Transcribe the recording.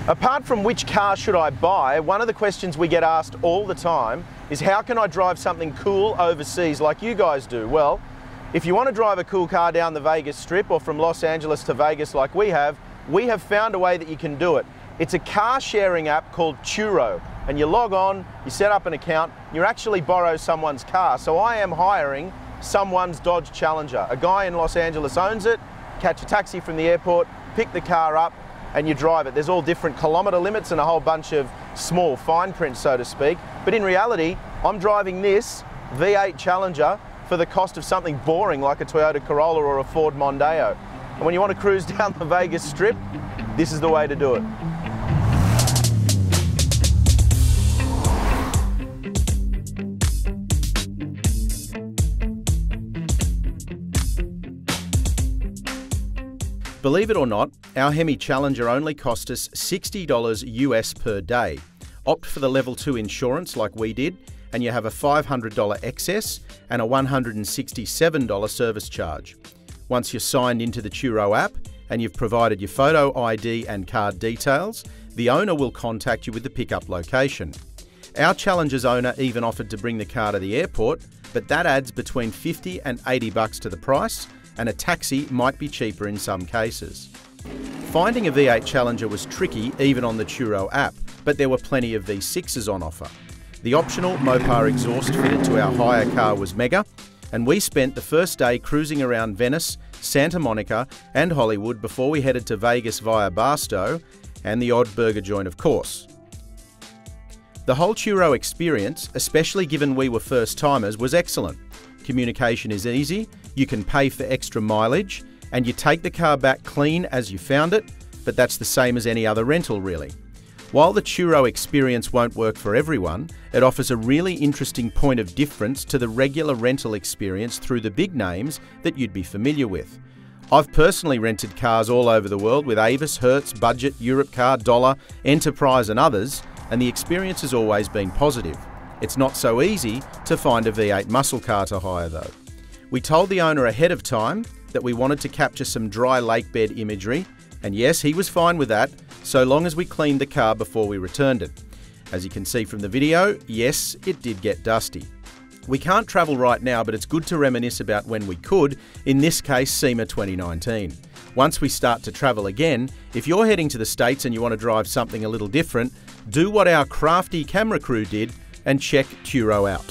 Apart from which car should I buy, one of the questions we get asked all the time is how can I drive something cool overseas like you guys do? Well, if you want to drive a cool car down the Vegas Strip or from Los Angeles to Vegas like we have found a way that you can do it. It's a car sharing app called Turo, and you log on, you set up an account, you actually borrow someone's car. So I am hiring someone's Dodge Challenger. A guy in Los Angeles owns it, catch a taxi from the airport, pick the car up, and you drive it. There's all different kilometre limits and a whole bunch of small fine print, so to speak. But in reality, I'm driving this V8 Challenger for the cost of something boring like a Toyota Corolla or a Ford Mondeo. And when you want to cruise down the Vegas Strip, this is the way to do it. Believe it or not, our Hemi Challenger only cost us $60 US per day. Opt for the level 2 insurance like we did, and you have a $500 excess and a $167 service charge. Once you're signed into the Turo app and you've provided your photo ID and card details, the owner will contact you with the pickup location. Our Challenger's owner even offered to bring the car to the airport, but that adds between $50 and $80 to the price, and a taxi might be cheaper in some cases. Finding a V8 Challenger was tricky even on the Turo app, but there were plenty of V6s on offer. The optional Mopar exhaust fitted to our hire car was mega, and we spent the first day cruising around Venice, Santa Monica and Hollywood before we headed to Vegas via Barstow and the odd burger joint, of course. The whole Turo experience, especially given we were first-timers, was excellent. Communication is easy, you can pay for extra mileage, and you take the car back clean as you found it, but that's the same as any other rental really. While the Turo experience won't work for everyone, it offers a really interesting point of difference to the regular rental experience through the big names that you'd be familiar with. I've personally rented cars all over the world with Avis, Hertz, Budget, Europcar, Dollar, Enterprise and others, and the experience has always been positive. It's not so easy to find a V8 muscle car to hire though. We told the owner ahead of time that we wanted to capture some dry lake bed imagery, and yes, he was fine with that, so long as we cleaned the car before we returned it. As you can see from the video, yes, it did get dusty. We can't travel right now, but it's good to reminisce about when we could, in this case SEMA 2019. Once we start to travel again, if you're heading to the States and you want to drive something a little different, do what our crafty camera crew did and check Turo out.